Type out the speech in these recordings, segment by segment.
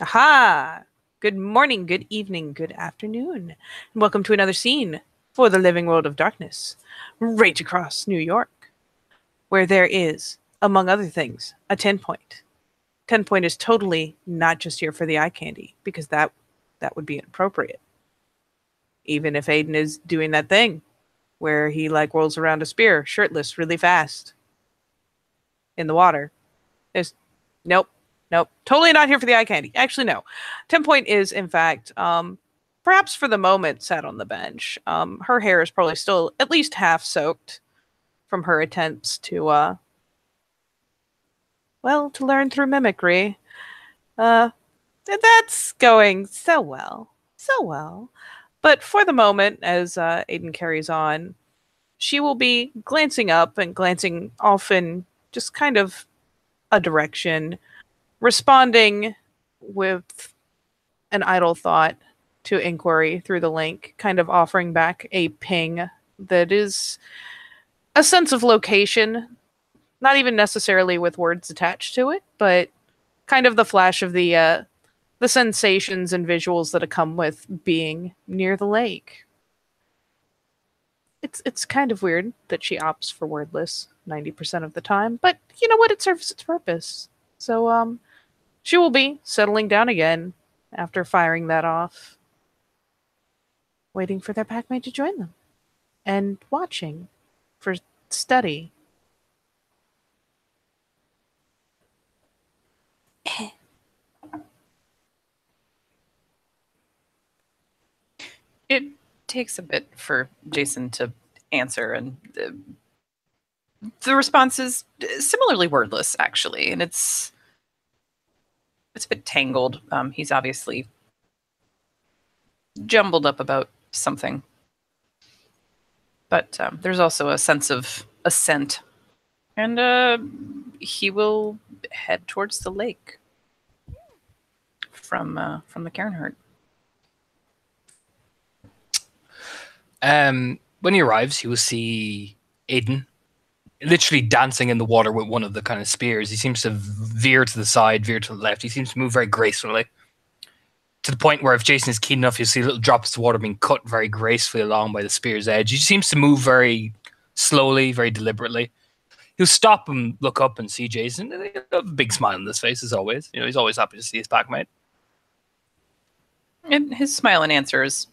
Aha! Good morning, good evening, good afternoon, and welcome to another scene for the living world of darkness, right across New York, where there is, among other things, a 10 point. 10 point is totally not just here for the eye candy, because that would be inappropriate. Even if Aiden is doing that thing where he like rolls around a spear, shirtless, really fast in the water. There's nope, nope, totally not here for the eye candy. Actually, no. 10 point is, in fact, perhaps for the moment, sat on the bench. Her hair is probably still at least half soaked from her attempts to, to learn through mimicry. That's going so well. So well. But for the moment, as Aiden carries on, she will be glancing up and glancing off in just kind of a direction, responding with an idle thought to inquiry through the link, kind of offering back a ping that is a sense of location, not even necessarily with words attached to it, but kind of the flash of the sensations and visuals that come with being near the lake. It's kind of weird that she opts for wordless 90% of the time, but you know what? It serves its purpose. So she will be settling down again after firing that off, waiting for their packmate to join them, and watching for study. It takes a bit for Jason to answer, and the response is similarly wordless, actually, and it's a bit tangled. He's obviously jumbled up about something, but there's also a sense of assent, and he will head towards the lake from the Cairnhurt. When he arrives, he will see Aiden literally dancing in the water with one of the kind of spears. He seems to veer to the side, veer to the left. He seems to move very gracefully, to the point where if Jason is keen enough, you'll see little drops of water being cut very gracefully along by the spear's edge. He seems to move very slowly, very deliberately. He'll stop and look up and see Jason. A big smile on his face, as always. You know, he's always happy to see his packmate. And his smile and answer is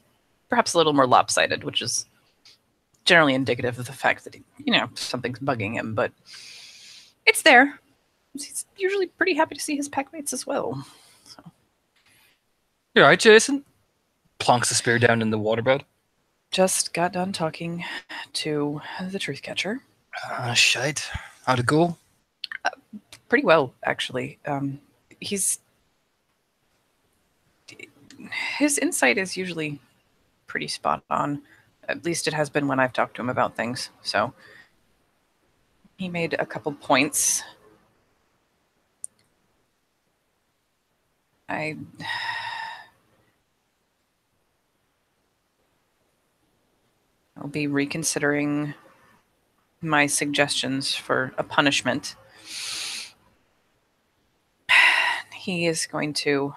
perhaps a little more lopsided, which is generally indicative of the fact that, something's bugging him, but it's there. He's usually pretty happy to see his packmates as well. So. You all right, Jason? Plonks the spear down in the waterbed. Just got done talking to the truth catcher. Shite. How'd it go? Pretty well, actually. His insight is usually pretty spot on. At least it has been when I've talked to him about things. So he made a couple points. I'll be reconsidering my suggestions for a punishment. He is going to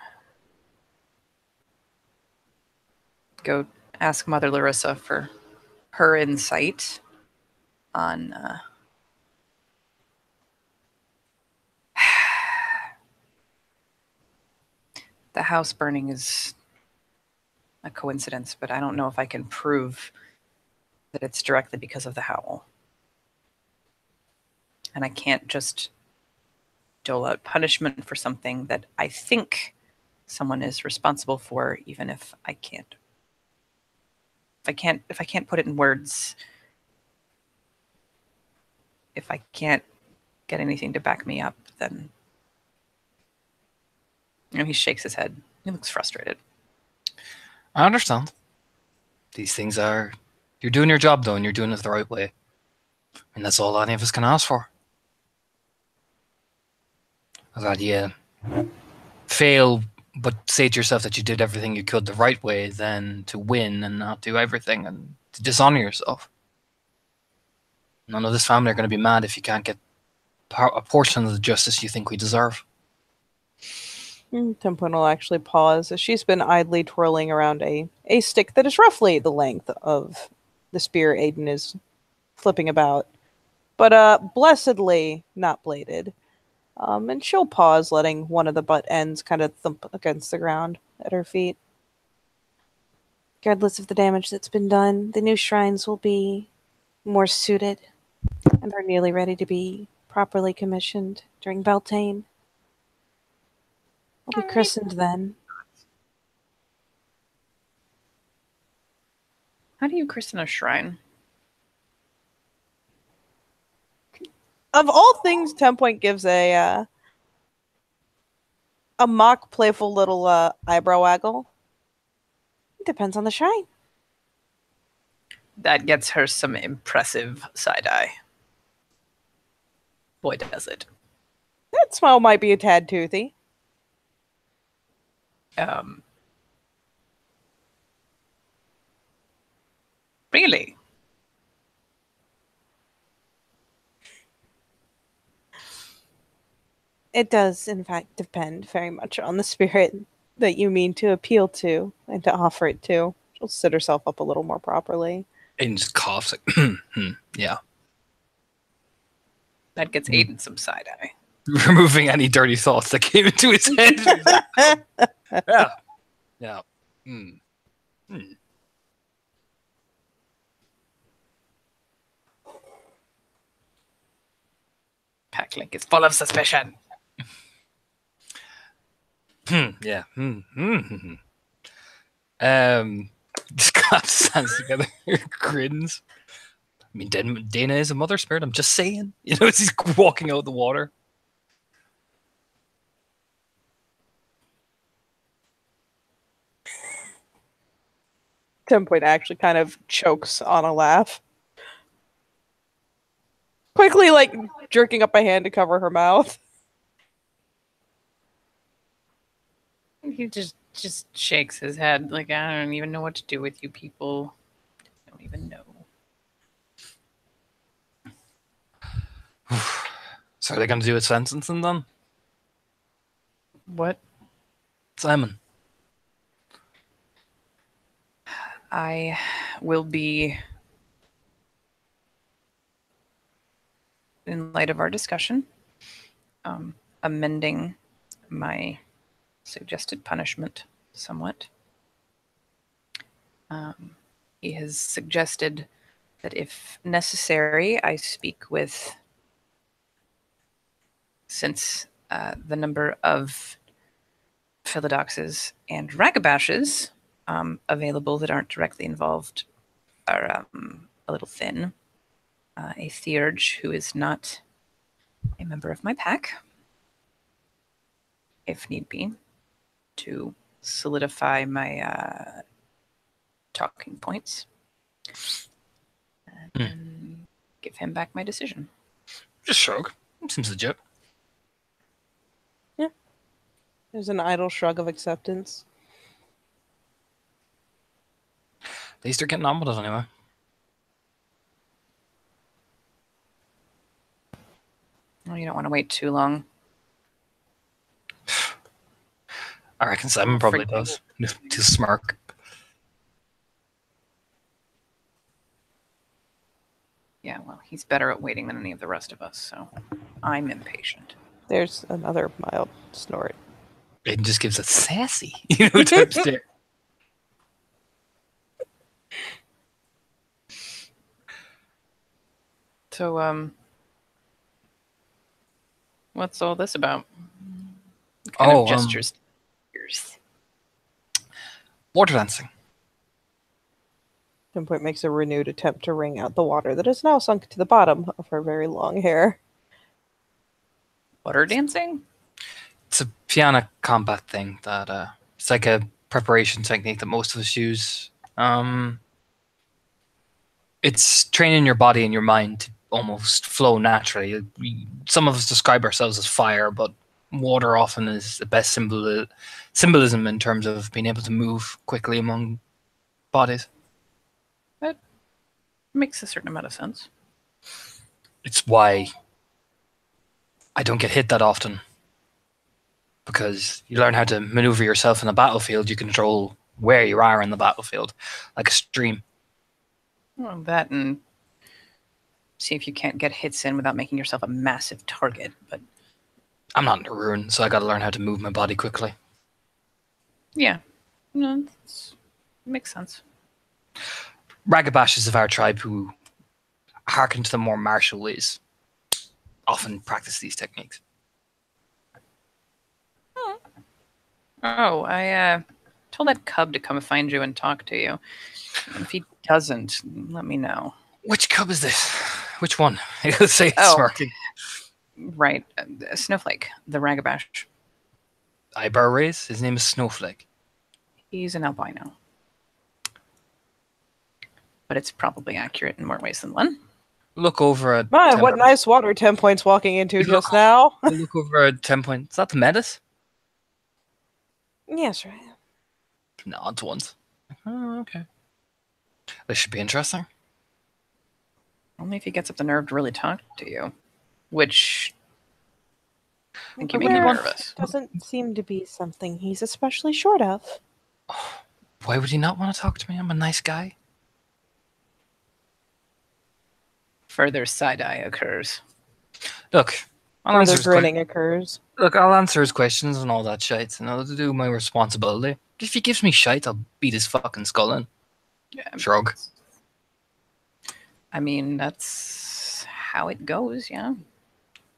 go ask Mother Larissa for her insight on the house burning is a coincidence, but I don't know if I can prove that it's directly because of the howl. And I can't just dole out punishment for something that I think someone is responsible for, even if I can't. If I can't put it in words, if I can't get anything to back me up, then he shakes his head. He looks frustrated. I understand. These things are... You're doing your job, though, and you're doing it the right way. And that's all any of us can ask for. That you fail, but say to yourself that you did everything you could the right way, than to win and not do everything and to dishonor yourself. None of this family are going to be mad if you can't get a portion of the justice you think we deserve. Tempun will actually pause as she's been idly twirling around a stick that is roughly the length of the spear Aiden is flipping about, but blessedly not bladed. And she'll pause, letting one of the butt ends kind of thump against the ground at her feet. Regardless of the damage that's been done, the new shrines will be more suited, and are nearly ready to be properly commissioned during Beltane. Will be christened then. How do you christen a shrine? Of all things, 10 Point gives a mock playful little eyebrow waggle. It depends on the shrine. That gets her some impressive side eye. Boy, does it. That smile might be a tad toothy. Really? It does, in fact, depend very much on the spirit that you mean to appeal to and to offer it to. She'll sit herself up a little more properly. Aiden just coughs like, yeah. That gets Aiden some side eye. Removing any dirty thoughts that came into his head. Yeah. Yeah. Packlink is full of suspicion. Yeah. Just claps his hands together, grins. I mean, Dana is a mother spirit. I'm just saying. You know, as he's walking out of the water. Point actually kind of chokes on a laugh. Quickly, like, jerking up a hand to cover her mouth. He just shakes his head like, I don't even know what to do with you people. I don't even know. So are they going to do a sentencing then? What? Simon. I will be, in light of our discussion, amending my suggested punishment somewhat. He has suggested that if necessary, I speak with, since the number of Philodoxes and Ragabashes available that aren't directly involved are a little thin. A Theurge who is not a member of my pack, if need be, to solidify my talking points and give him back my decision. Just shrug. Seems legit. Yeah. There's an idle shrug of acceptance. At least they're getting on with it anyway. Well, you don't want to wait too long. I reckon Simon probably does. To smirk. Yeah, well, he's better at waiting than any of the rest of us, so I'm impatient. There's another mild snort. Aiden just gives a sassy, type stare. So, what's all this about? What kind of gestures? Water dancing. Pinpoint makes a renewed attempt to wring out the water that has now sunk to the bottom of her very long hair. Water dancing? It's a piano combat thing that it's like a preparation technique that most of us use. It's training your body and your mind to almost flow naturally. Some of us describe ourselves as fire, but water often is the best symbolism in terms of being able to move quickly among bodies. That makes a certain amount of sense. It's why I don't get hit that often. because you learn how to maneuver yourself in the battlefield. You control where you are in the battlefield, like a stream. Well, that and see if you can't get hits in without making yourself a massive target. But I'm not in a rune, so I got to learn how to move my body quickly. yeah, no, makes sense. Ragabashs of our tribe who hearken to the more martial ways often practice these techniques. Oh, I told that cub to come find you and talk to you. If he doesn't, let me know. Which cub is this? Which one? He'll say it Oh. smartly. Right, Snowflake, the Ragabash. Eyebrow raise. His name is Snowflake. He's an albino. But it's probably accurate in more ways than one. Look over at. My, what nice water 10 points walking into just now. Look over at 10 points. Is that the Metis? Yes, right. Nods once. Oh, okay. This should be interesting. Only if he gets up the nerve to really talk to you. Which I think you The make me werewolf nervous. doesn't seem to be something he's especially short of. Why would he not want to talk to me? I'm a nice guy. Further side-eye occurs. Look, I'll answer Further his grinning occurs. I'll answer his questions and all that shite, and I'll do my responsibility. If he gives me shite, I'll beat his fucking skull in. Yeah, Shrug. I mean, that's how it goes, yeah.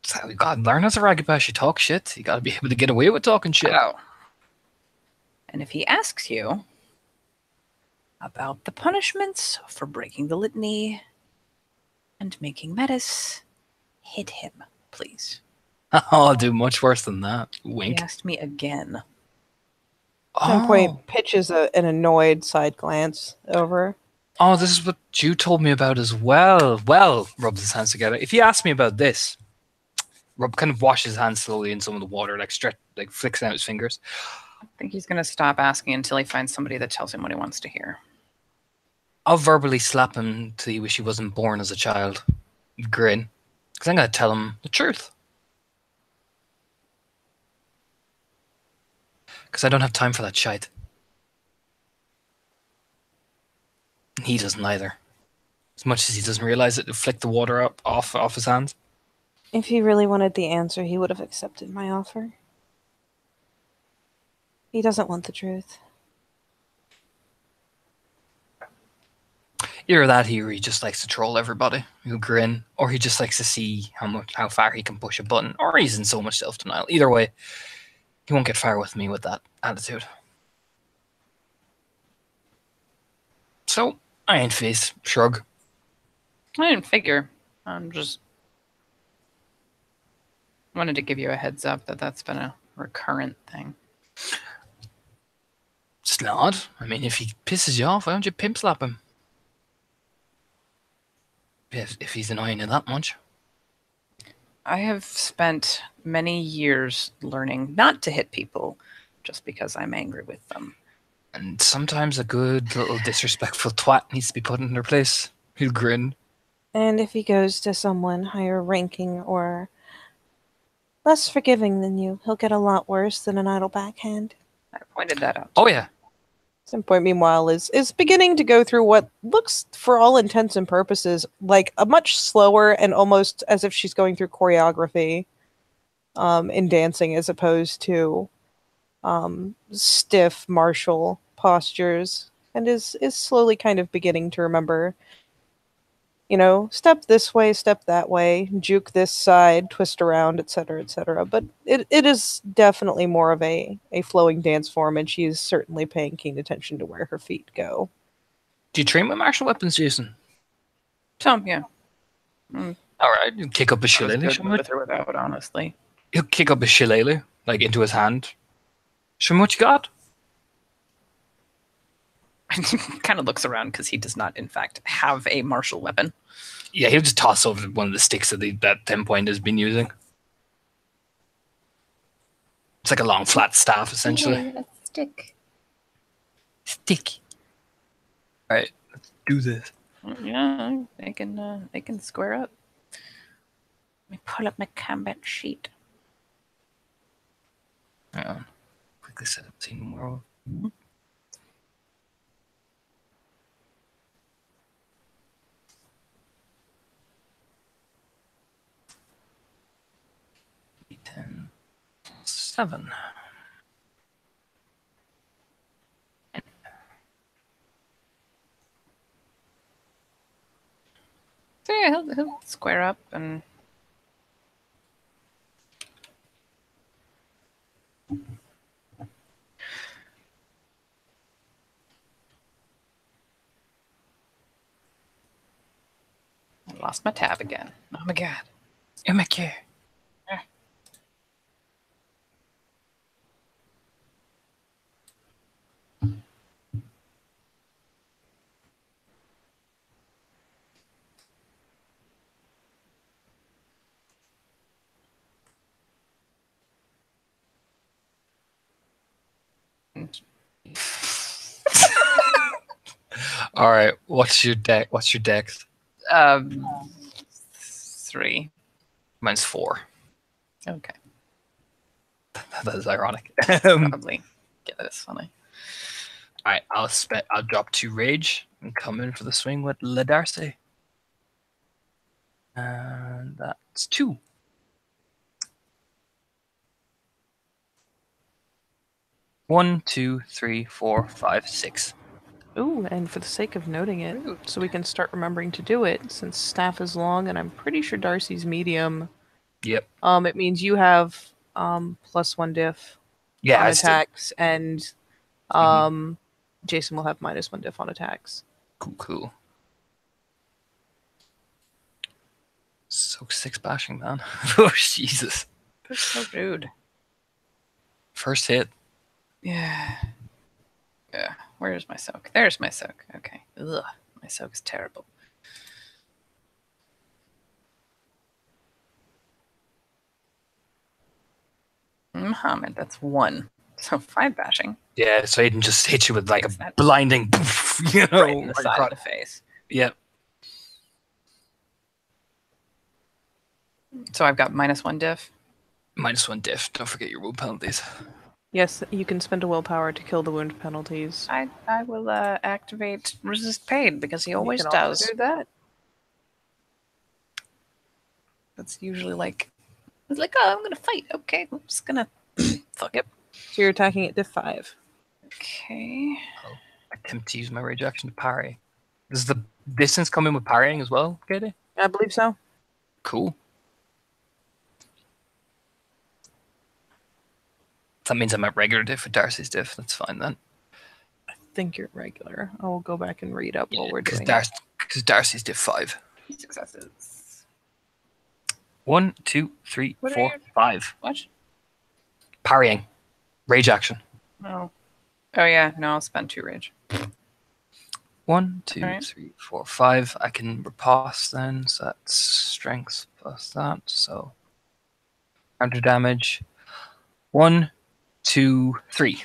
That's how you gotta learn as a Ragabash. You talk shit. You gotta be able to get away with talking shit. Oh. And if he asks you about the punishments for breaking the litany and making Metis, hit him, please. I'll do much worse than that. Wink. He asked me again. 10 point pitches an annoyed side glance over. Oh, this is what you told me about as well. Well, rubs his hands together. If you ask me about this, Rob kind of washes his hands slowly in some of the water, like flicks out his fingers. I think he's going to stop asking until he finds somebody that tells him what he wants to hear. I'll verbally slap him till he wish he wasn't born as a child. Grin. Because I'm going to tell him the truth. Because I don't have time for that shite. And he doesn't either. As much as he doesn't realize it, to flick the water up off his hands. If he really wanted the answer, he would have accepted my offer. He doesn't want the truth. Either that, or he just likes to troll everybody. He'll grin, or he just likes to see how far he can push a button, or he's in so much self-denial. Either way, he won't get far with me with that attitude. So, I ain't phased. Shrug. I didn't figure. I'm just wanted to give you a heads up that that's been a recurrent thing. It's not. I mean, if he pisses you off, why don't you pimp slap him? If he's annoying you that much. I have spent many years learning not to hit people just because I'm angry with them. And sometimes a good little disrespectful twat needs to be put in their place. He'll grin. And if he goes to someone higher ranking or less forgiving than you, he'll get a lot worse than an idle backhand. I pointed that out. Oh, yeah. Some point, meanwhile, is beginning to go through what looks, for all intents and purposes, like a much slower and almost as if she's going through choreography in dancing as opposed to stiff martial postures, and is slowly kind of beginning to remember, step this way, step that way, juke this side, twist around, etc., etc. But it is definitely more of a flowing dance form, and she is certainly paying keen attention to where her feet go. Do you train with martial weapons, Jason? Some, yeah. All right, you kick up a I was shillelagh. good with or without, honestly. He'll kick up a shillelagh, like into his hand. Show me what you got. Kind of looks around because he does not, in fact, have a martial weapon. Yeah, he'll just toss over one of the sticks that 10 point has been using. It's like a long flat staff, essentially. Yeah, a stick. Stick. All right, let's do this. Yeah, they can square up. Let me pull up my combat sheet. All think I said I've seen werewolf. D10 7. So yeah, he'll square up and I lost my tab again. Oh my god. Oh my god. All right. What's your deck? What's your dex? 3. Mine's 4. Okay. That is ironic. Probably get this funny. All right. I'll drop 2 rage and come in for the swing with Le Darcy. And that's 2. One, 2, 3, 4, 5, 6. Ooh, and for the sake of noting it, so we can start remembering to do it, since staff is long and I'm pretty sure Darcy's medium, Yep. it means you have +1 diff Yeah. on I still, attacks, and Jason will have -1 diff on attacks. cool. So 6 bashing, man. Oh Jesus. That's so rude. First hit. Yeah. Yeah. Where's my soak? There's my soak. Okay. Ugh. My soak is terrible. Muhammad, that's 1. So 5 bashing. Yeah, so Aiden just hit you with like Yes, a that's blinding, poof, you know, right in the side across- of the face. Yep. So I've got -1 diff. -1 diff. Don't forget your wound penalties. Yes, you can spend a willpower to kill the wound penalties. I will activate resist pain because he always You can also does. do that. That's usually like it's like, oh, I'm gonna fight. Okay, I'm just gonna fuck it. So you're attacking at diff 5. Okay. Attempt to use my rage action to parry. Does the distance come in with parrying as well, Katie? I believe so. Cool. That means I'm at regular diff with Darcy's diff. That's fine then. I think you're regular. I will go back and read up while we're Because doing it. Darcy's diff 5. Successes. 1, 2, 3, What are 4, your- 5. What? Parrying. Rage action. Oh. Oh yeah. No, I'll spend 2 rage. 1, 2, Alright. 3, 4, 5. I can riposte then, so that's strength plus that. So counter damage. 1, 2, 3.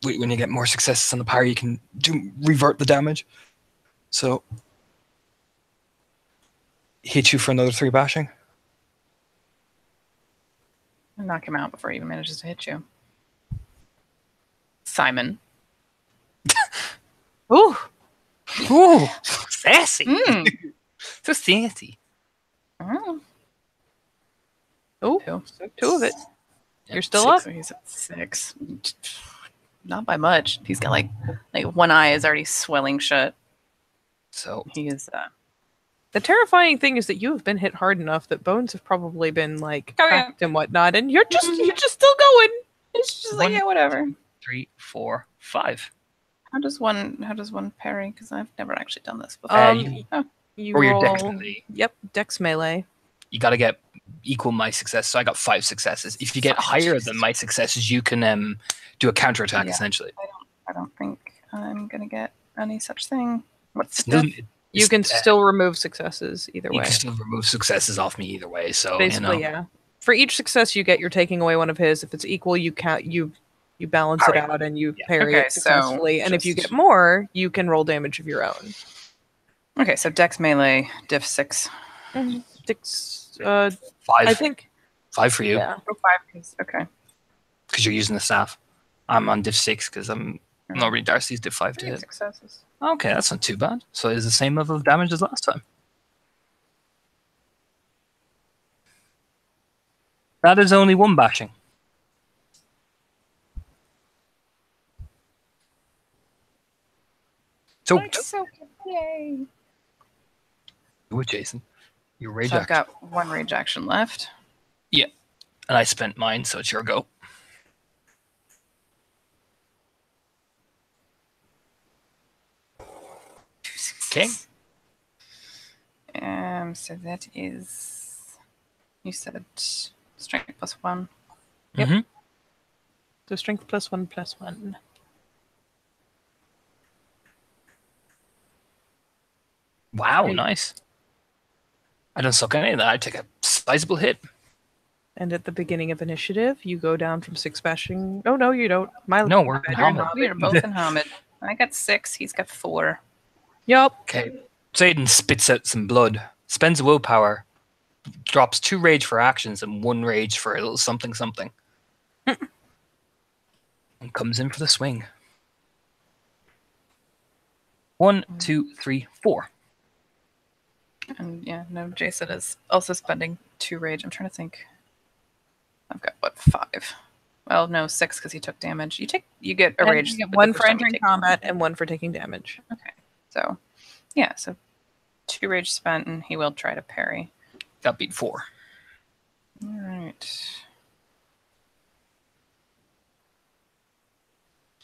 When you get more successes on the parry, you can revert the damage. So hit you for another 3 bashing. I'll knock him out before he even manages to hit you. Simon. Ooh! Ooh, sassy. Mm. So sassy. Oh. Ooh, 2. 2 of it. Yep, You're still 6. up? So he's at 6. Not by much. He's got like one eye is already swelling shut. So He is The terrifying thing is that you have been hit hard enough that bones have probably been like Oh, yeah. cracked and whatnot, and you're just still going. it's just like, 1, yeah, whatever. 3, 4, 5. How does one parry? Because I've never actually done this before. You Or your roll. dex melee. Yep, dex melee. You got to get equal my success. So I got 5 successes. If you get higher than my successes, you can do a counter attack Yeah. essentially. I don't think I'm gonna get any such thing. What's It's the still- diff? You it's- can still remove successes either you way. can still remove successes off me either way. So Basically, you know, yeah. For each success you get, you're taking away one of his. If it's equal, you count you balance Parry. it out and you Yeah. parry Okay, it so successfully. And if you just- get more, you can roll damage of your own. Okay, so Dex melee, diff 6. Dex, 5, I think. 5 for you Yeah. Oh, 5. Okay. because because you're using the staff. I'm on diff 6 because I'm normally Darcy's diff 5 to 3 hit. successes. Okay, that's not too bad. So it's the same level of damage as last time. That is only 1 bashing. So, Yay! do it, Jason. Your rage So I've action. got 1 rage action left. Yeah. And I spent mine, so it's your go. Okay. So that is, you said strength +1. Yep. Mm-hmm. So strength +1/+1. Wow, nice. I don't suck any of that. I take a sizable hit. And at the beginning of initiative, you go down from 6 bashing. Oh, no, you don't. No, we're in Hamid. We are both in Hamid. I got 6. He's got 4. Yup. Okay. Satan spits out some blood, spends a willpower, drops 2 rage for actions and 1 rage for a little something something. And comes in for the swing. 1, 2, 3, 4. And yeah, no, Jason is also spending 2 rage. I'm trying to think. I've got what, 5? Well, no, 6 because he took damage. You get a rage. You get but 1 the for first time you entering take combat damage. and 1 for taking damage. Okay, so yeah, so 2 rage spent, and he will try to parry. That beat 4. All right.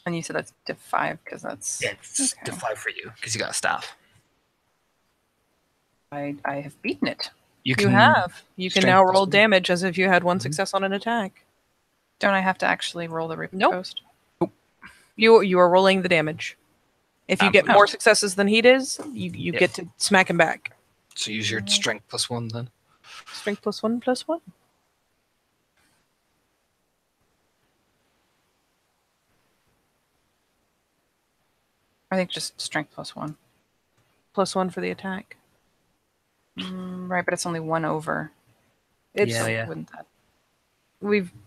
And you said that's diff 5 because that's Yeah, it's okay. diff 5 for you because you got a staff. I have beaten it. You have. You can strength now plus roll 1. damage as if you had 1 success on an attack. Don't I have to actually roll the riposte? Nope. You are rolling the damage. If you get Oh. more successes than he does, you get to smack him back. So use your strength +1 then. Strength +1/+1. I think just strength +1. +1 for the attack. Right, but it's only 1 over. It's Yeah. Wouldn't that?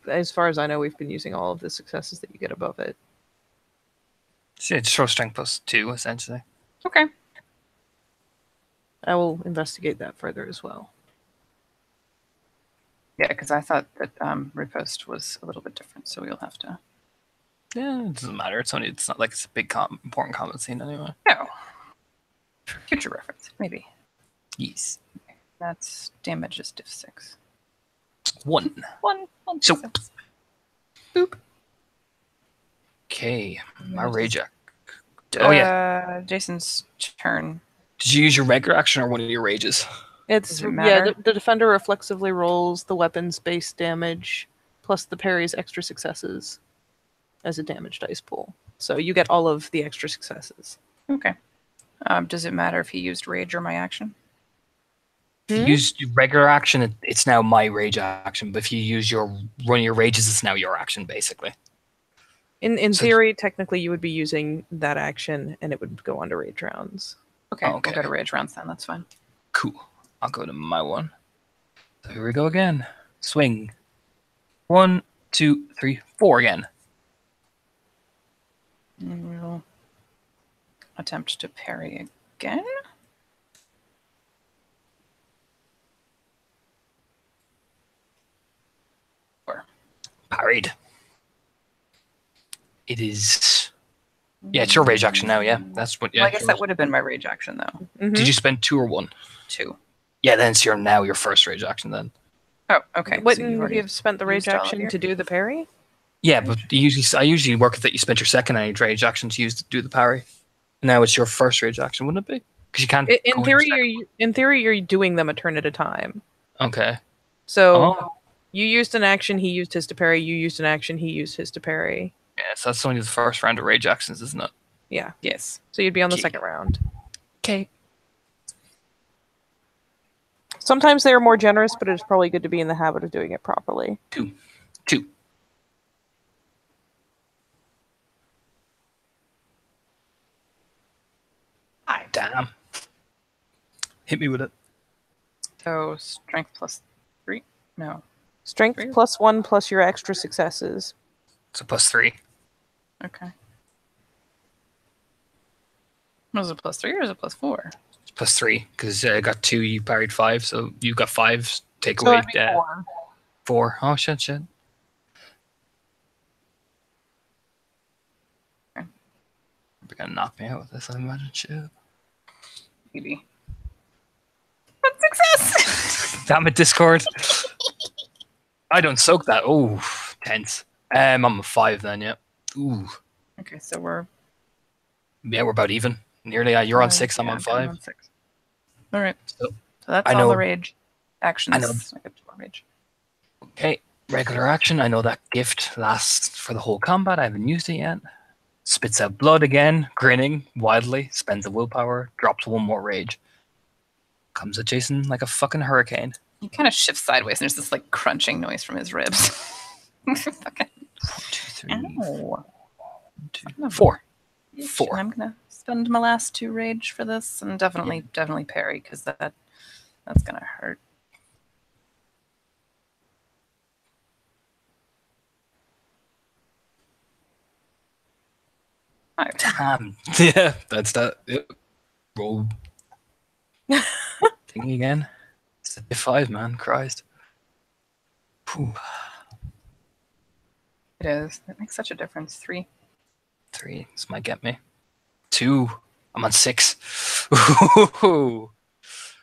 as far as I know, we've been using all of the successes that you get above it. So yeah, just throw strength +2 essentially. Okay. I will investigate that further as well. Yeah, because I thought that riposte was a little bit different, so we'll have to. Yeah, it doesn't matter. It's not like it's a big important combat scene anyway. No. For future reference, maybe. Yes. That's damage is diff 6. 1. One So- success. Boop. Okay, my rage act. Jason's turn. Did you use your regular action or one of your rages? It's Does it matter? the defender reflexively rolls the weapon's base damage plus the parry's extra successes as a damage dice pool. So you get all of the extra successes. Okay. Does it matter if he used rage or my action? If you use your regular action, it's now my rage action. But if you use one of your rages, it's now your action, basically. In So- theory, technically, you would be using that action, and it would go on to rage rounds. Okay, Okay. we'll go to rage rounds then. That's fine. Cool. I'll go to my one. So here we go again. Swing. 1, 2, 3, 4 again. And we'll attempt to parry again. Parried. It is. Yeah, it's your rage action now. Yeah, that's what. Yeah. Well, I guess that would have been my rage action though. Mhm. Did you spend 2 or 1? 2. Yeah, then it's now your first rage action then. Oh, okay. Wouldn't you've you already have spent the rage used all of action your- to do the parry? Yeah, but I usually work with that you spent your second rage action to use to do the parry. Now it's your first rage action, wouldn't it be? Because you can't. In go theory, into you're doing them a turn at a time. Okay. So Oh, you used an action, he used his to parry. You used an action, he used his to parry. yeah. So that's only the first round of rage actions, isn't it? Yeah. Yes. So you'd be on the Okay. second round. Okay. Sometimes they are more generous, but it's probably good to be in the habit of doing it properly. 2. Damn. Hit me with it. So strength +3. No. Strength Three. +1 plus your extra successes. So +3. Okay. Was it +3 or is it +4? It's +3 because I got 2. You parried 5, so you got 5. Take So away it'd be 4. 4. Oh shit! Okay. They're gonna knock me out with this, I imagine. Shit. Maybe. What success? Damn it, Discord. I don't soak that. Oh, tense. I'm a 5 then. Yeah. Ooh. Okay, so we're Yeah, we're about even. Nearly. You're on 6. I'm yeah, on okay, I'm 5. on 6. All right. So that's I all know- the rage actions. I know. I get 2 more rage. Okay. Regular action. I know that gift lasts for the whole combat. I haven't used it yet. Spits out blood again, grinning wildly. Spends the willpower. Drops 1 more rage. Comes at Jason like a fucking hurricane. He kind of shifts sideways, and there's this like crunching noise from his ribs. Fucking. 2, 3, Ow. 2, 4. And 4. I'm gonna spend my last 2 rage for this, and definitely parry because that's gonna hurt. Five. Damn. Yeah, that's that. Yep. Roll. Thingy again. It's a 5, man. Christ. Whew. It is. That makes such a difference. 3. 3. This might get me. 2. I'm on 6. Ooh.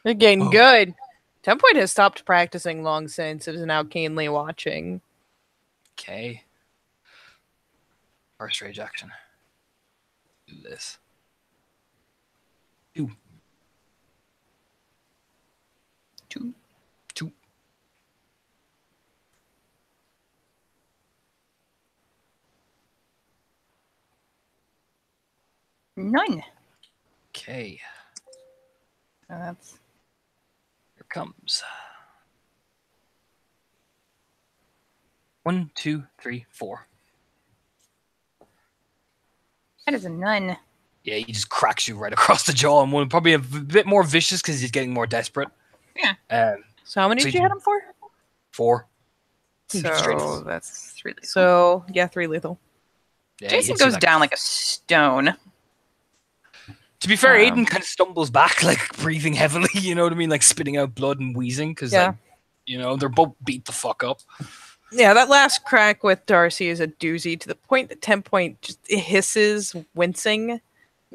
They're getting Oh. good. 10 Point has stopped practicing long since. It is now keenly watching. Okay. First rage action. Do this. 2. 2. 2. None. Okay. So that's Here comes. 1, 2, 3, 4. that is a none. Yeah, he just cracks you right across the jaw, and one probably a bit more vicious because he's getting more desperate. Yeah. So how many So did you you- hit him for? 4. So that's 3 lethal. So, yeah, 3 lethal. Yeah, he Jason hits you goes like- down like a stone. To be fair, Um, Aiden kind of stumbles back, like breathing heavily. You know what I mean, like spitting out blood and wheezing because, Yeah. like, you know, they're both beat the fuck up. Yeah, that last crack with Darcy is a doozy to the point that 10 Point just hisses, wincing,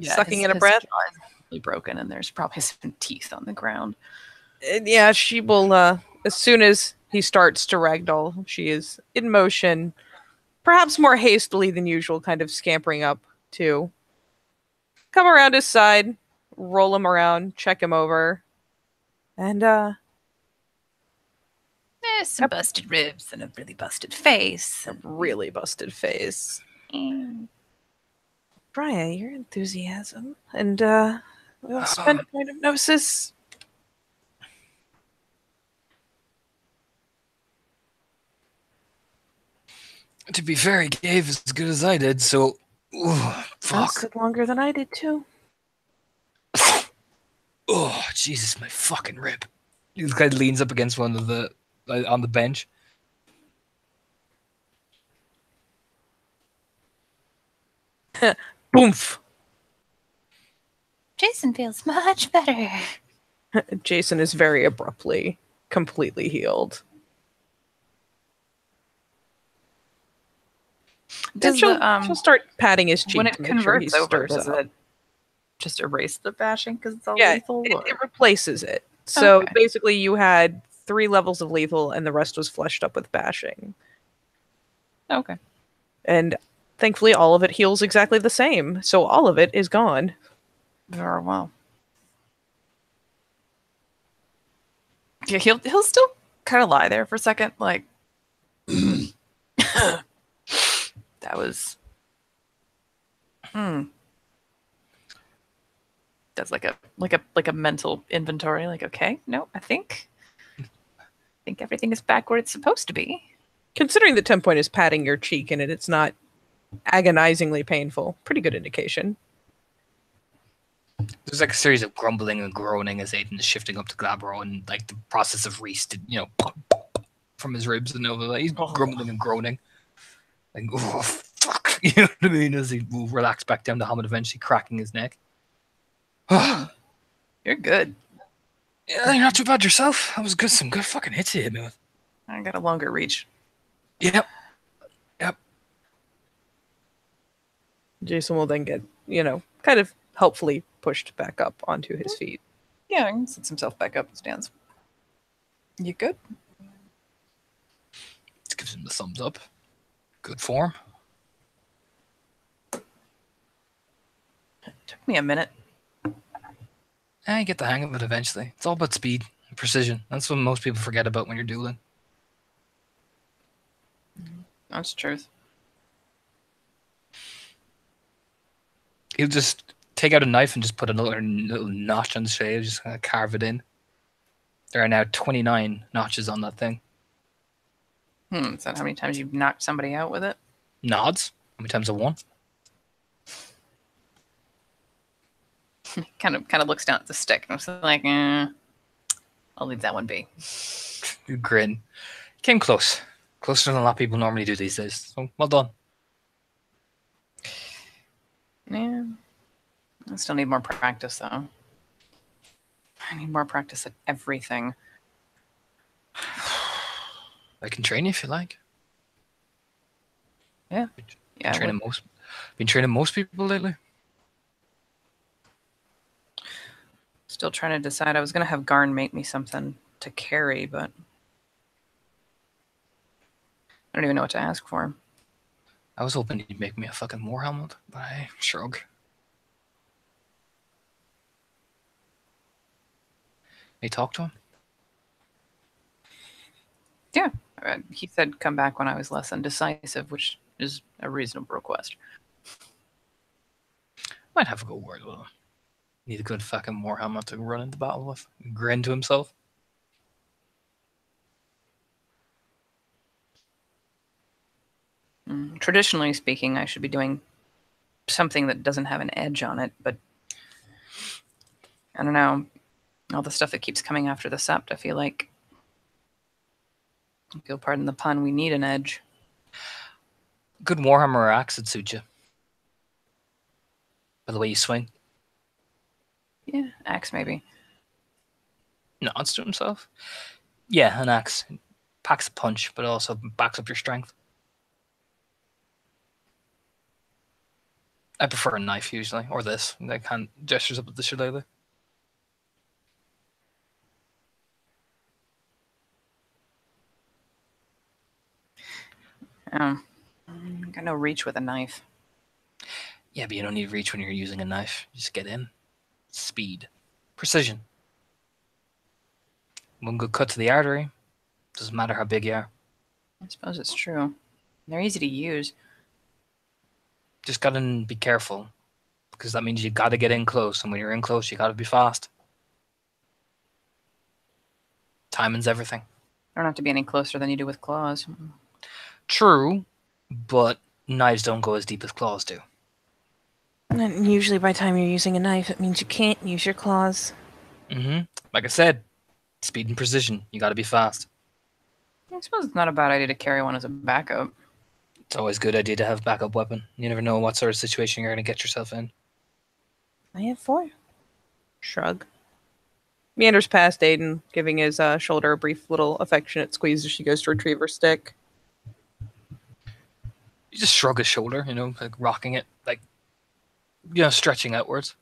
sucking in a breath. jaw is really broken, and there's probably some teeth on the ground. And yeah, she will, as soon as he starts to ragdoll, she is in motion, perhaps more hastily than usual, kind of scampering up to come around his side, roll him around, check him over, and, There's some busted ribs and a really busted face. a really busted face. And Brian, your enthusiasm, and, we'll spend a point of gnosis. To be fair, he gave as good as I did, so fuck. Lasted longer than I did, too. Oh, Jesus, my fucking rib. He kind of leans up against one of the on the bench. Boomf! Jason feels much better. Jason is very abruptly completely healed. Does she'll, the, she'll start patting his cheek when to it make sure he converts over, stirs does up. it just erase the bashing because it's all Yeah, lethal? it replaces it. So Okay. basically, you had 3 levels of lethal, and the rest was fleshed up with bashing. Okay. And thankfully, all of it heals exactly the same. So all of it is gone. Very well. Yeah, he'll still kind of lie there for a second, like that was. That's like a mental inventory. Like, okay, no, I think everything is back where it's supposed to be. Considering that 10 Point is patting your cheek and it's not agonizingly painful, pretty good indication. There's like a series of grumbling and groaning as Aiden is shifting up to Glabro, and like the process of Reese, from his ribs and over. He's grumbling and groaning. Like, oh, fuck. You know what I mean? As he will relax back down the helmet, eventually cracking his neck. You're good. Yeah, you're not too bad yourself. That was good. Some good fucking hits you hit me with. I got a longer reach. Yep. Jason will then get, kind of helpfully pushed back up onto his feet. Yeah, he sets himself back up and stands. You good? Just gives him the thumbs up. Good form. Took me a minute. You get the hang of it eventually. It's all about speed and precision. That's what most people forget about when you're dueling. That's the truth. He'll just take out a knife and just put another little notch on the shade, just kind of carve it in. There are now 29 notches on that thing. Is that how many times you've knocked somebody out with it? Nods. How many times I won? kind of looks down at the stick and was like, I'll leave that one be. You grin. Came close. Closer than a lot of people normally do these days. So, well done. Yeah. I still need more practice, though. I need more practice at everything. I can train you if you like. Yeah. Been training most people lately. Still trying to decide. I was going to have Garn make me something to carry, but I don't even know what to ask for him. I was hoping you'd make me a fucking war helmet, but I shrug. Hey, talk to him. Yeah. He said come back when I was less undecisive, which is a reasonable request. Might have a good word with him. Need a good fucking war helmet to run into battle with. Grin to himself. Traditionally speaking, I should be doing something that doesn't have an edge on it, but I don't know. All the stuff that keeps coming after the sept, I feel like, if you'll pardon the pun, we need an edge. Good warhammer or axe would suit you. By the way you swing. Yeah, axe maybe. Nods to himself. Yeah, an axe. Packs a punch, but also backs up your strength. I prefer a knife usually, or this. I can't gestures up with the shillelagh. Got no reach with a knife. Yeah, but you don't need reach when you're using a knife. You just get in. Speed. Precision. One good cut to the artery. Doesn't matter how big you are. I suppose it's true. They're easy to use. Just gotta be careful. Because that means you gotta get in close. And when you're in close, you gotta be fast. Timing's everything. Don't have to be any closer than you do with claws. True, but knives don't go as deep as claws do. And usually by the time you're using a knife, it means you can't use your claws. Like I said, speed and precision. You gotta be fast. I suppose it's not a bad idea to carry one as a backup. It's always a good idea to have a backup weapon. You never know what sort of situation you're gonna get yourself in. I have 4. Shrug. Meanders past Aiden, giving his shoulder a brief little affectionate squeeze as she goes to retrieve her stick. You just shrug his shoulder, like rocking it, like, stretching outwards.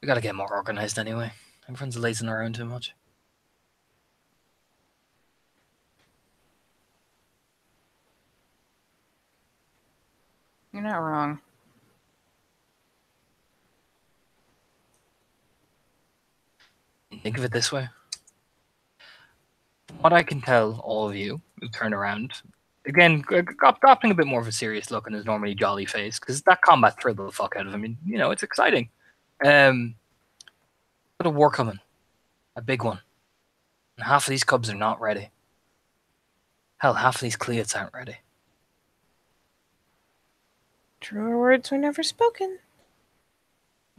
We gotta get more organized anyway. Everyone's lazing around too much. You're not wrong. Think of it this way. What I can tell all of you who turn around, again, adopting a bit more of a serious look on his normally jolly face, because that combat thrilled the fuck out of him. It's exciting. Got a war coming. A big one. And half of these cubs are not ready. Hell, half of these Cleats aren't ready. Truer words were never spoken.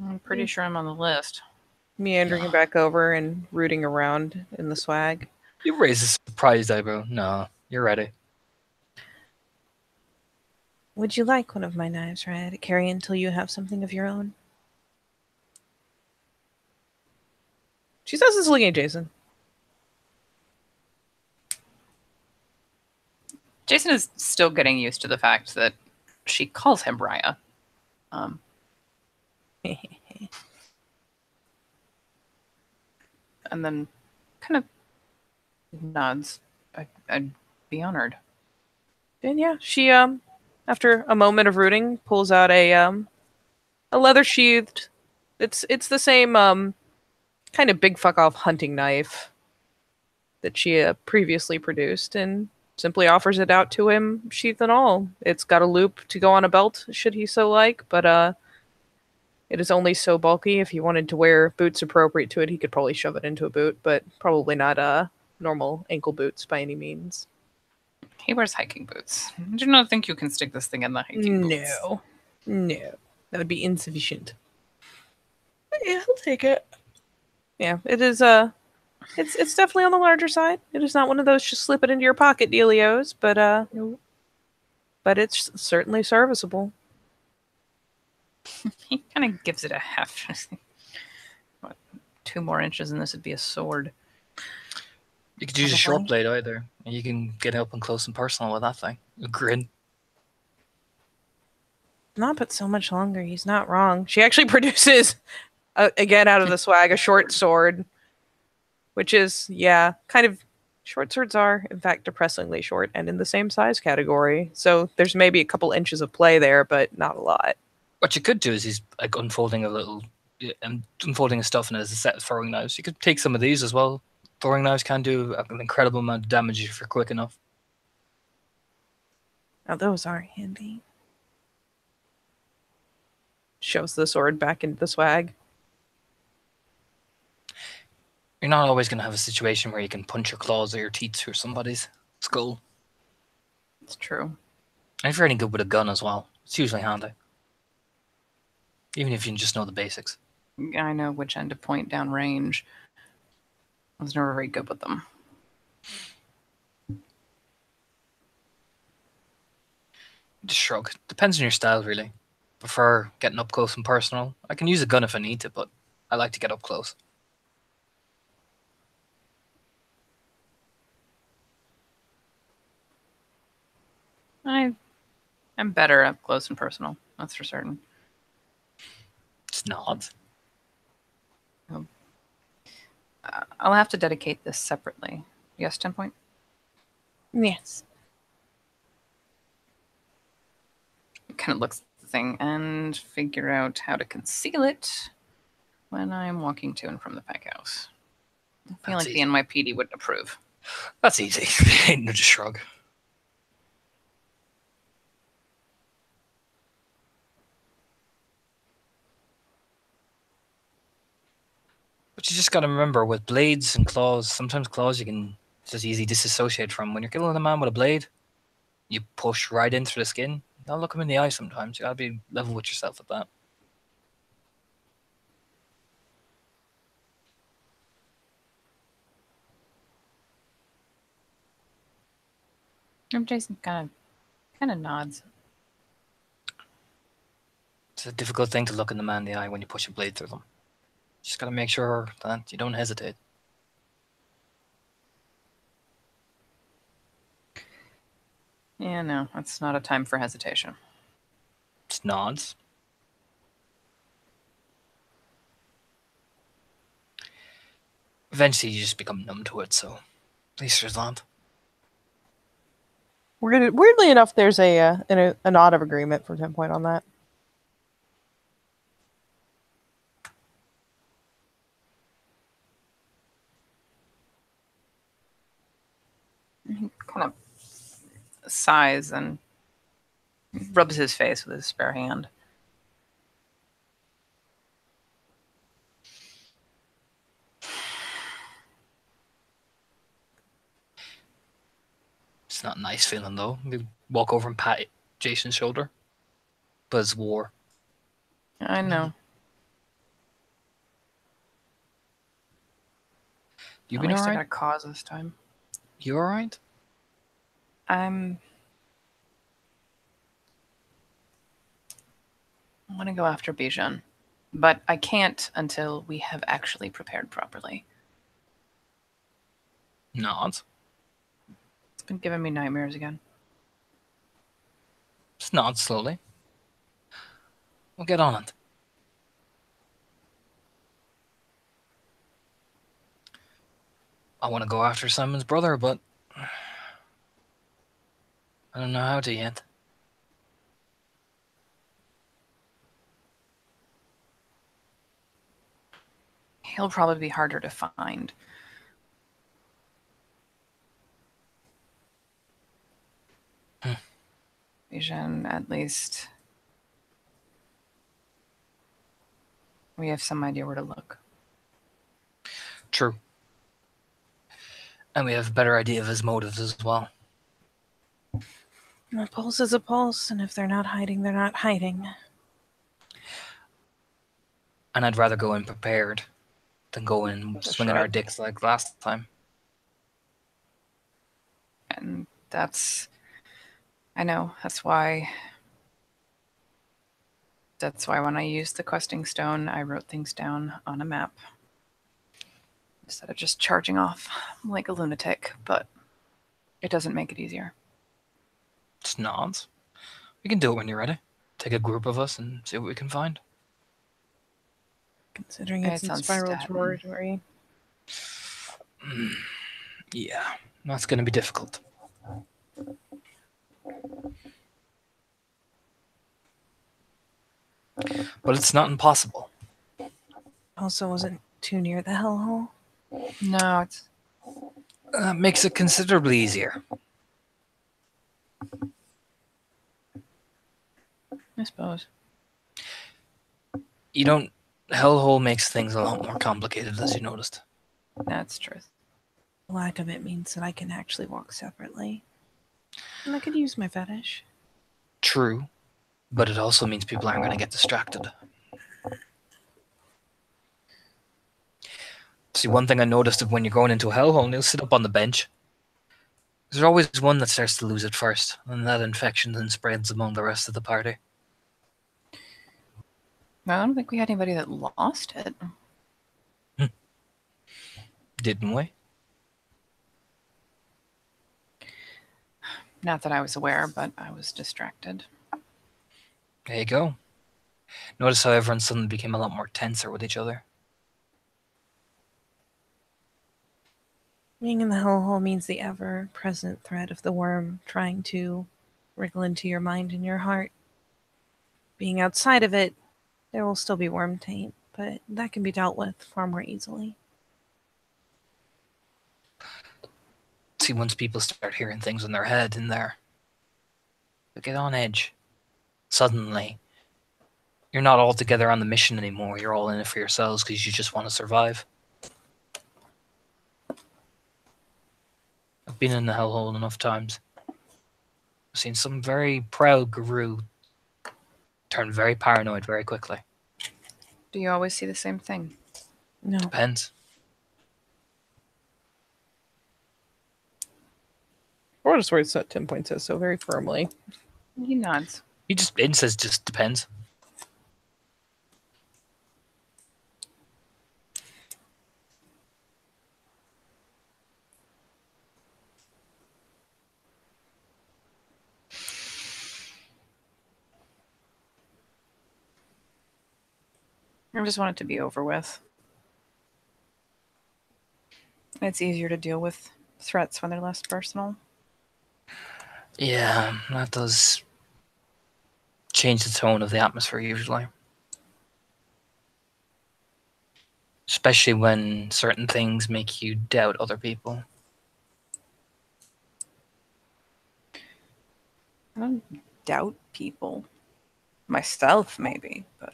I'm pretty sure I'm on the list. Meandering back over and rooting around in the swag. You raise a surprised eyebrow. No, you're ready. Would you like one of my knives, Raya, to carry until you have something of your own? She says this looking at Jason. Jason is still getting used to the fact that she calls him Raya. And then kind of nods. I'd be honored. And yeah, she after a moment of rooting, pulls out a leather sheathed. It's the same kind of big fuck off hunting knife that she previously produced, and simply offers it out to him, sheath and all. It's got a loop to go on a belt, should he so like, but it is only so bulky. If he wanted to wear boots appropriate to it, he could probably shove it into a boot, but probably not normal ankle boots by any means. He wears hiking boots. I do not think you can stick this thing in the hiking boots. No, that would be insufficient. But yeah, I'll take it. Yeah, it is. It's definitely on the larger side. It is not one of those just slip it into your pocket dealios, but it's certainly serviceable. He kind of gives it a half. What, 2 more inches and this would be a sword. You could use a short blade either, and you can get up and close and personal with that thing. A grin. Not but so much longer. He's not wrong. She actually produces, again out of the swag, a short sword, which is, yeah, kind of. Short swords are, in fact, depressingly short and in the same size category. So there's maybe a couple inches of play there, but not a lot. What you could do is he's like unfolding his stuff and as a set of throwing knives. You could take some of these as well. Throwing knives can do an incredible amount of damage if you're quick enough. Now those are handy. Shoves the sword back into the swag. You're not always going to have a situation where you can punch your claws or your teeth through somebody's skull. It's true. And if you're any good with a gun as well, it's usually handy. Even if you can just know the basics. I know which end to point down range. I was never very good with them. Just shrug. Depends on your style, really. Prefer getting up close and personal. I can use a gun if I need to, but I like to get up close. I'm better up close and personal. That's for certain. It's not. I'll have to dedicate this separately. Yes, 10 point? Yes. Kind of looks at the thing and figure out how to conceal it when I'm walking to and from the pack house. I feel like the NYPD wouldn't approve. That's easy. No, just shrug. But you just gotta remember, with blades and claws, sometimes claws you can just easily disassociate from. When you're killing a man with a blade, you push right into the skin. Don't look him in the eye sometimes. You gotta be level with yourself at that. Jason kind of nods. It's a difficult thing to look in the man in the eye when you push a blade through them. Just gotta make sure that you don't hesitate. Yeah, no, it's not a time for hesitation. Just nods. Eventually you just become numb to it, so at least there's that. Weirdly enough, there's a nod of agreement for 10 point on that. He kind of sighs and rubs his face with his spare hand. It's not a nice feeling though. You walk over and pat Jason's shoulder. But it's war. I know. You At been least I got a alright? cause this time. You alright? I'm I want to go after Bijan, but I can't until we have actually prepared properly. Not. It's been giving me nightmares again. Just nod slowly. We'll get on it. I want to go after Simon's brother, but I don't know how to yet. He'll probably be harder to find. Bijan, at least we have some idea where to look. True. And we have a better idea of his motives as well. A pulse is a pulse, and if they're not hiding, they're not hiding. And I'd rather go in prepared than go in swinging our Shrug. dicks like last time. And I know, that's why when I used the questing stone, I wrote things down on a map. Instead of just charging off like a lunatic, but it doesn't make it easier. It's not. We can do it when you're ready. Take a group of us and see what we can find. Considering It it's in sounds spiral statin. territory. Yeah, that's going to be difficult. But it's not impossible. Also, wasn't too near the hellhole. No, it's Makes it considerably easier. I suppose. You don't... Hellhole makes things a lot more complicated, as you noticed. That's truth. The lack of it means that I can actually walk separately. And I could use my fetish. True, but it also means people aren't going to get distracted. See, one thing I noticed is when you're going into a hellhole and you'll sit up on the bench, there's always one that starts to lose it first, and that infection then spreads among the rest of the party. I don't think we had anybody that lost it. Didn't we? Not that I was aware, but I was distracted. There you go. Notice how everyone suddenly became a lot more tenser with each other. Being in the hellhole means the ever-present threat of the worm trying to wriggle into your mind and your heart. Being outside of it, there will still be worm taint, but that can be dealt with far more easily. See, once people start hearing things in their head in there, they get on edge. Suddenly, you're not all together on the mission anymore. You're all in it for yourselves because you just want to survive. I've been in the hellhole enough times. I've seen some very proud guru turn very paranoid very quickly. Do you always see the same thing? No. Depends. For what it's worth, so 10 points says so very firmly. He nods. It says just depends. I just want it to be over with. It's easier to deal with threats when they're less personal. Yeah, that does change the tone of the atmosphere usually. Especially when certain things make you doubt other people. I don't doubt people. Myself, maybe, but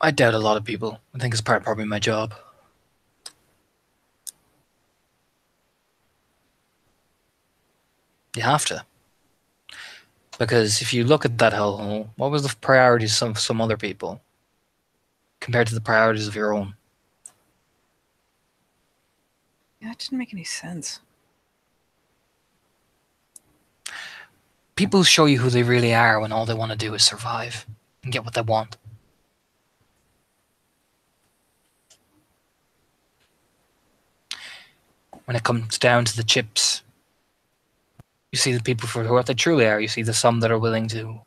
I doubt a lot of people. I think it's probably my job. You have to. Because if you look at that hellhole, what was the priorities of some other people compared to the priorities of your own? yeah, it didn't make any sense. People show you who they really are when all they want to do is survive and get what they want. When it comes down to the chips, you see the people for what they truly are. You see the some that are willing to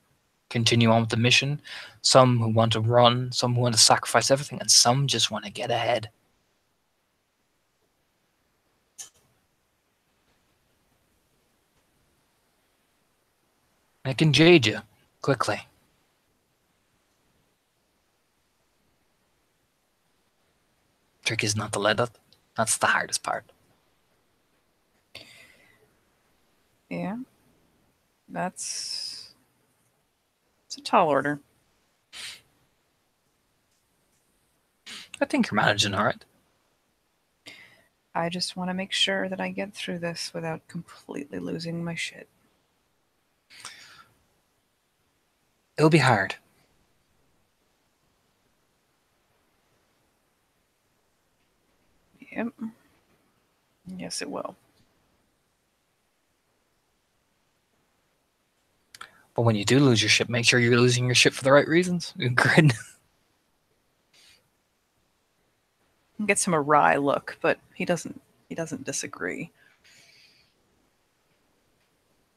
continue on with the mission, some who want to run, some who want to sacrifice everything, and some just want to get ahead. It can jade you quickly. Trick is not to let it. That's the hardest part. Yeah. It's a tall order. I think you're managing all right. I just want to make sure that I get through this without completely losing my shit. It'll be hard. Yep. Yes, it will. But when you do lose your ship, make sure you're losing your ship for the right reasons. Grin. Gets him a wry look, but he doesn't disagree.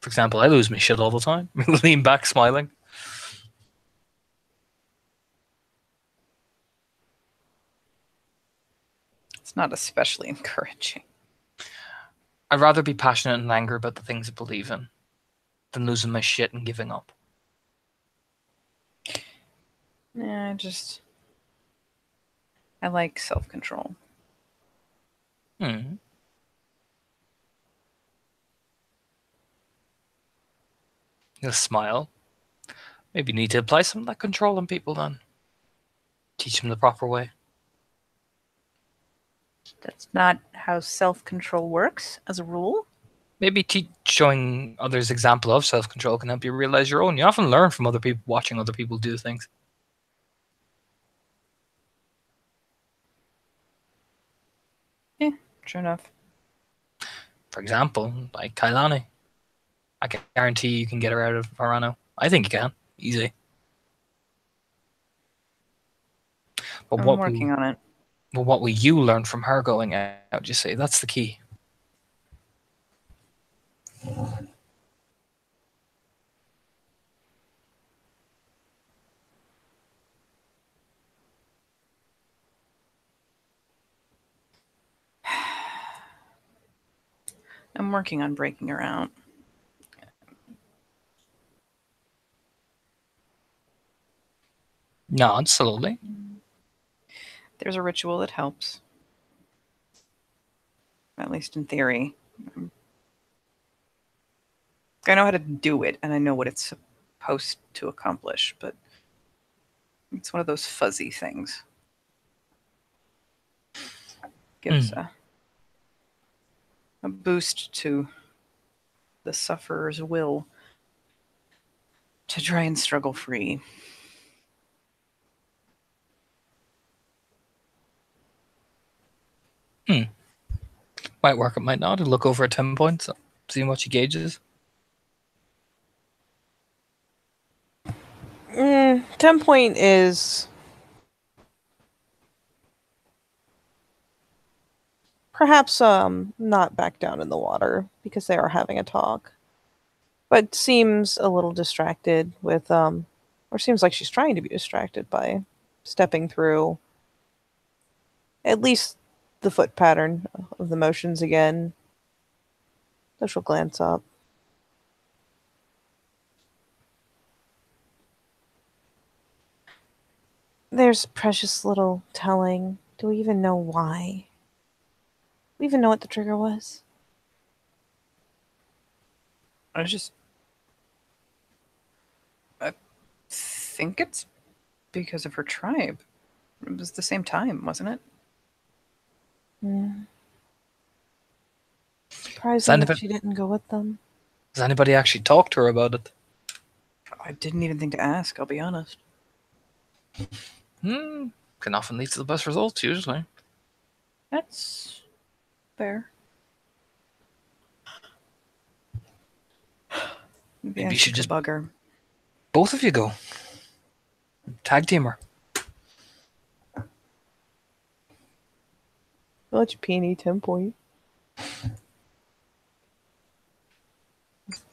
For example, I lose my shit all the time. Lean back, smiling. It's not especially encouraging. I'd rather be passionate and angry about the things I believe in than losing my shit and giving up. Yeah, I like self-control. You'll smile. Maybe you need to apply some of that control on people then. Teach them the proper way. That's not how self-control works, as a rule. Maybe showing others example of self-control can help you realize your own. You often learn from other people, watching other people do things. Yeah, true enough. For example, like Kailani. I can guarantee you can get her out of Verano. I think you can. Easy. But I'm working on it. But what will you learn from her going out, you say? That's the key. I'm working on breaking her out. No, absolutely. There's a ritual that helps. At least in theory. I know how to do it, and I know what it's supposed to accomplish, but it's one of those fuzzy things. Gives a boost to the sufferer's will to try and struggle free. Might work, it might not. I'll look over at 10 points, see what she gauges. 10 point is perhaps not back down in the water because they are having a talk, but seems a little distracted with or seems like she's trying to be distracted by stepping through at least the foot pattern of the motions again. So she'll glance up. There's precious little telling. Do we even know why? We even know what the trigger was? I think it's because of her tribe. It was the same time, wasn't it? Surprising that she didn't go with them. Does anybody actually talk to her about it? I didn't even think to ask, I'll be honest. Can often lead to the best results, usually. That's fair. Maybe Maybe I you should just bug her. both of you go. Tag team her. I'll let you peony 10 point.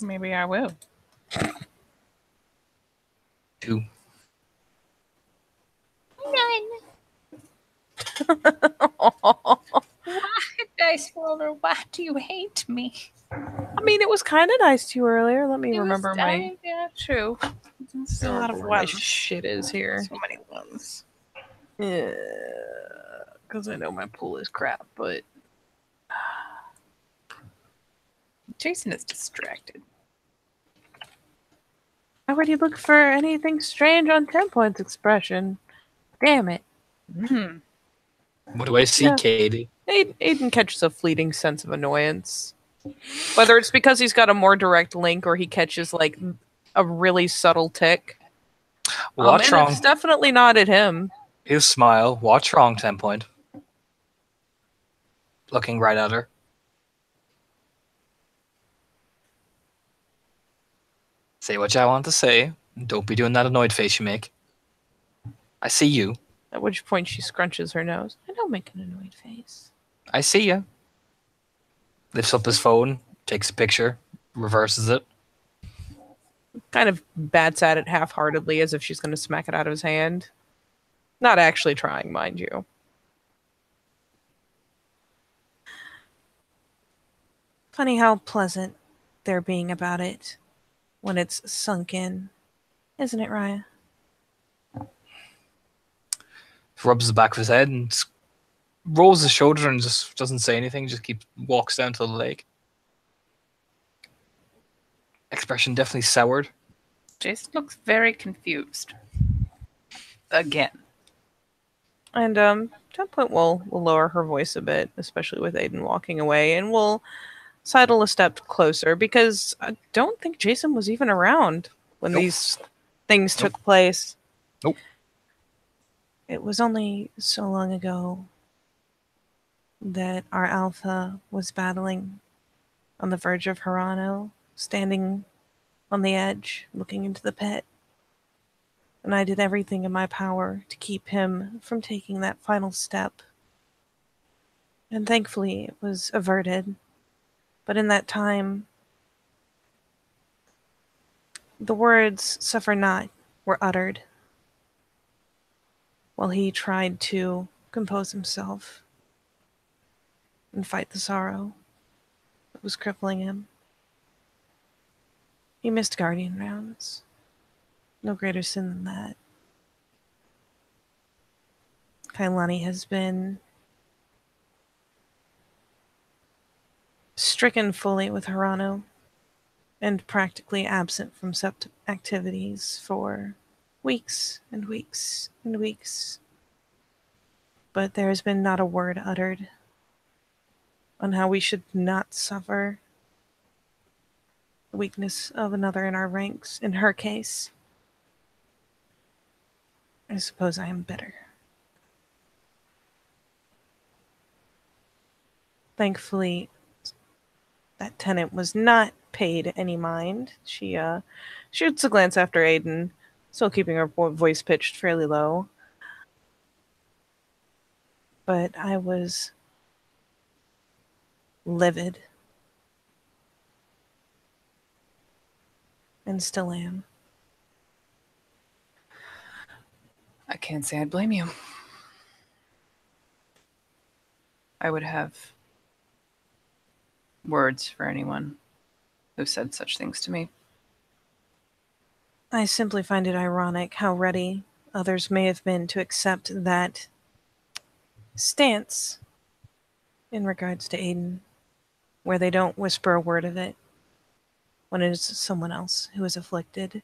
Maybe I will. 2. Why, dice roller? Why do you hate me? I mean, it was kind of nice to you earlier. Let me remember my. Yeah, true. A lot of where my shit is here. So many ones. Yeah, because I know my pool is crap, but Jason is distracted. I already looked for anything strange on 10 points expression. Damn it. Mm. What do I see, Yeah. Katie? Aiden catches a fleeting sense of annoyance. Whether it's because he's got a more direct link or he catches like a really subtle tick. What's And wrong? it's definitely not at him. He'll smile. What's wrong, 10 point? Looking right at her. Say what I want to say. Don't be doing that annoyed face you make. I see you. At which point she scrunches her nose. I don't make an annoyed face. I see you. Lifts up his phone, takes a picture, reverses it. Kind of bats at it half-heartedly as if she's going to smack it out of his hand. Not actually trying, mind you. Funny how pleasant they're being about it when it's sunk in. Isn't it, Raya? Rubs the back of his head and rolls his shoulder and just doesn't say anything, just walks down to the lake. Expression definitely soured. Jason looks very confused. Again. And 10 point will lower her voice a bit, especially with Aiden walking away, and we'll sidle a step closer because I don't think Jason was even around when these things took place. Nope. It was only so long ago that our alpha was battling on the verge of Hirano, standing on the edge, looking into the pit. And I did everything in my power to keep him from taking that final step. And thankfully it was averted. But in that time, the words "suffer not" were uttered while he tried to compose himself and fight the sorrow that was crippling him. He missed guardian rounds. No greater sin than that. Kailani has been stricken fully with Hirano and practically absent from sept activities for weeks and weeks and weeks. But there has been not a word uttered on how we should not suffer the weakness of another in our ranks. In her case, I suppose I am bitter. Thankfully, that tenant was not paid any mind. She shoots a glance after Aiden, still keeping her voice pitched fairly low. But I was livid. And still am. I can't say I'd blame you. I would have words for anyone who said such things to me. I simply find it ironic how ready others may have been to accept that stance in regards to Aiden, where they don't whisper a word of it when it is someone else who is afflicted.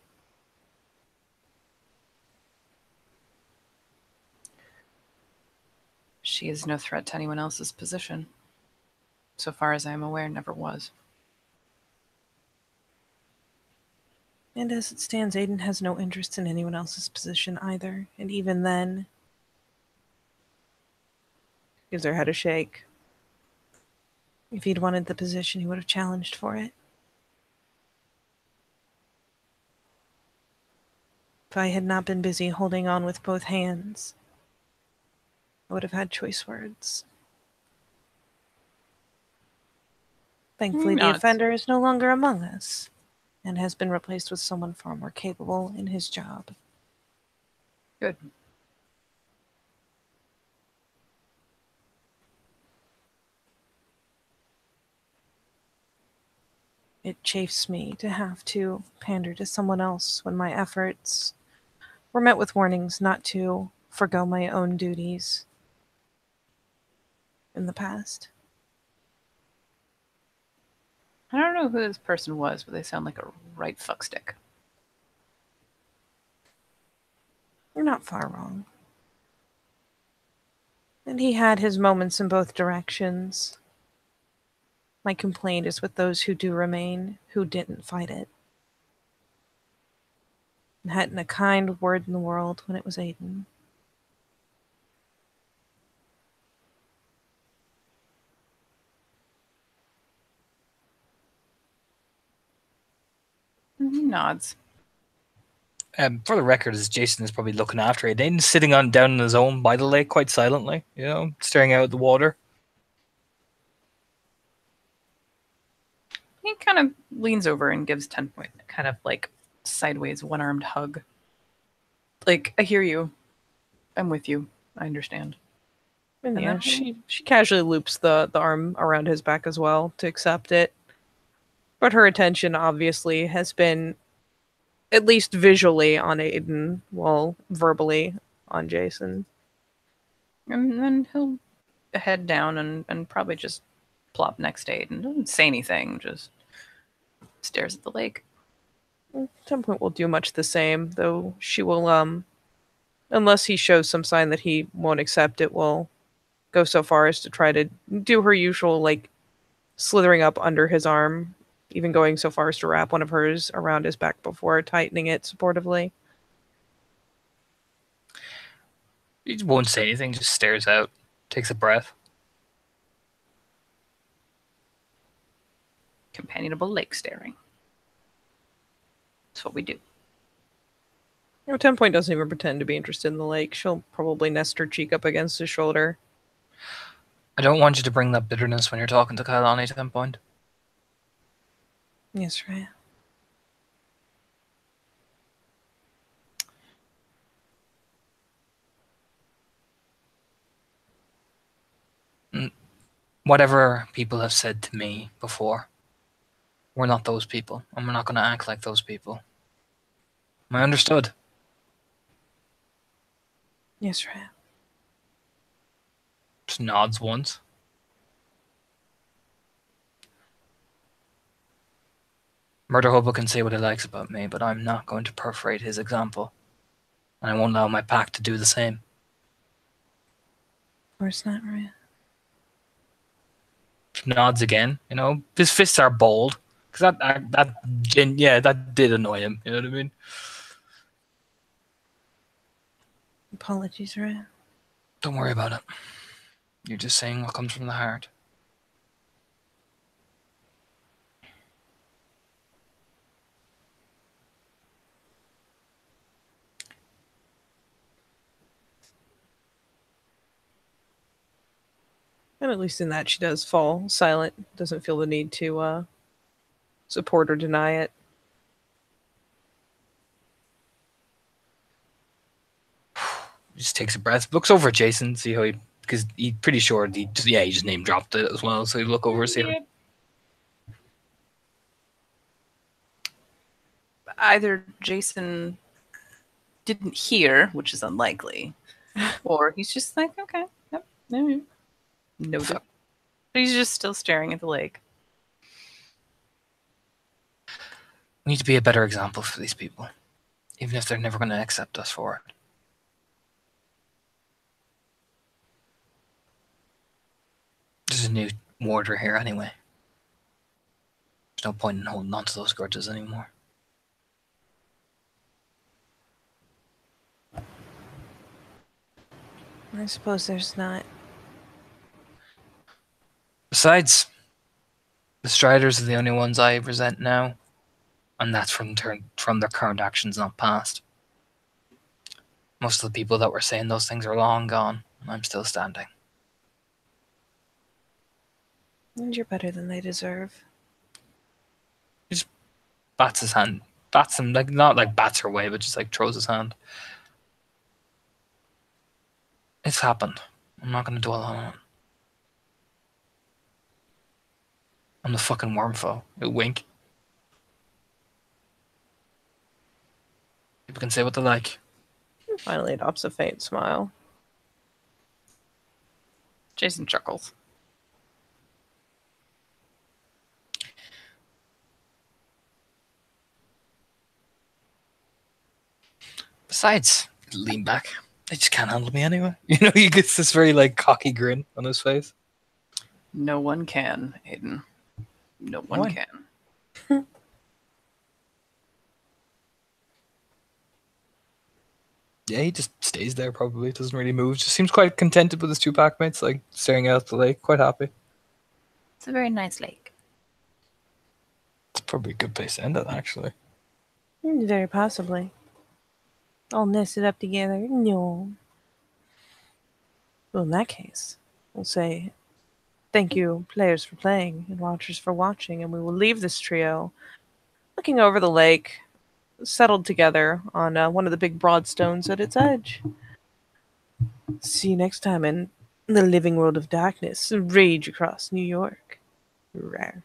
She is no threat to anyone else's position. So far as I am aware, never was. And as it stands, Aiden has no interest in anyone else's position either. And even then, gives her head a shake. If he'd wanted the position, he would have challenged for it. If I had not been busy holding on with both hands, I would have had choice words. Thankfully, the Nods. offender is no longer among us and has been replaced with someone far more capable in his job. Good. It chafes me to have to pander to someone else when my efforts were met with warnings not to forgo my own duties in the past. I don't know who this person was, but they sound like a right fuckstick. You're not far wrong. And he had his moments in both directions. My complaint is with those who do remain, who didn't fight it. And hadn't a kind word in the world when it was Aiden. He nods. For the record, as Jason is probably looking after it, Aiden's sitting down on his own by the lake quite silently, staring out at the water. He kind of leans over and gives 10 point, kind of like sideways one-armed hug. Like, I hear you. I'm with you. I understand. And And yeah, then- she casually loops the arm around his back as well to accept it. But her attention obviously has been at least visually on Aiden, while verbally on Jason. And then he'll head down and probably just plop next to Aiden. Doesn't say anything, just stares at the lake. At some point will do much the same, though she will, unless he shows some sign that he won't accept it, will go so far as to try to do her usual, like, slithering up under his arm, even going so far as to wrap one of hers around his back before tightening it supportively. He won't say anything, just stares out, takes a breath. Companionable lake staring. That's what we do. You know, 10 Point doesn't even pretend to be interested in the lake. She'll probably nest her cheek up against his shoulder. I don't want you to bring that bitterness when you're talking to Kailani at 10 Point. Yes, right. Whatever people have said to me before, we're not those people, and we're not going to act like those people. Am I understood? Yes, right. Just nods once. Murder Hobo can say what he likes about me, but I'm not going to perforate his example. And I won't allow my pack to do the same. Of course not, right. Nods again. His fists are bold. Because that did annoy him. You know what I mean? Apologies, right. Don't worry about it. You're just saying what comes from the heart. And at least in that, she does fall silent. Doesn't feel the need to support or deny it. Just takes a breath, looks over at Jason, see how because he's pretty sure he just name dropped it as well. So he look over, see how. Either Jason didn't hear, which is unlikely, or he's just like, okay, yep, noted. But he's just still staring at the lake. We need to be a better example for these people, even if they're never going to accept us for it. There's a new warder here anyway. There's no point in holding on to those grudges anymore. I suppose there's not. Besides, the Striders are the only ones I resent now, and that's from their current actions, not past. Most of the people that were saying those things are long gone, and I'm still standing. And you're better than they deserve. Bats his hand. Bats him, like, not like bats her away, but just like throws his hand. It's happened. I'm not going to dwell on it. I'm the fucking wormfo. A wink. People can say what they like. Finally adopts a faint smile. Jason chuckles. Besides, lean back. They just can't handle me anyway. You know, he gets this very like cocky grin on his face. No one can, Aiden. No one Why? can. Yeah, he just stays there probably. Doesn't really move. Just seems quite contented with his two packmates, like staring out the lake. Quite happy. It's a very nice lake. It's probably a good place to end it, actually. Very possibly. All nested up together. No. Well, in that case, we'll say thank you, players, for playing, and watchers for watching, and we will leave this trio looking over the lake, settled together on one of the big broad stones at its edge. See you next time in the living world of darkness. Rage across New York. Rawr.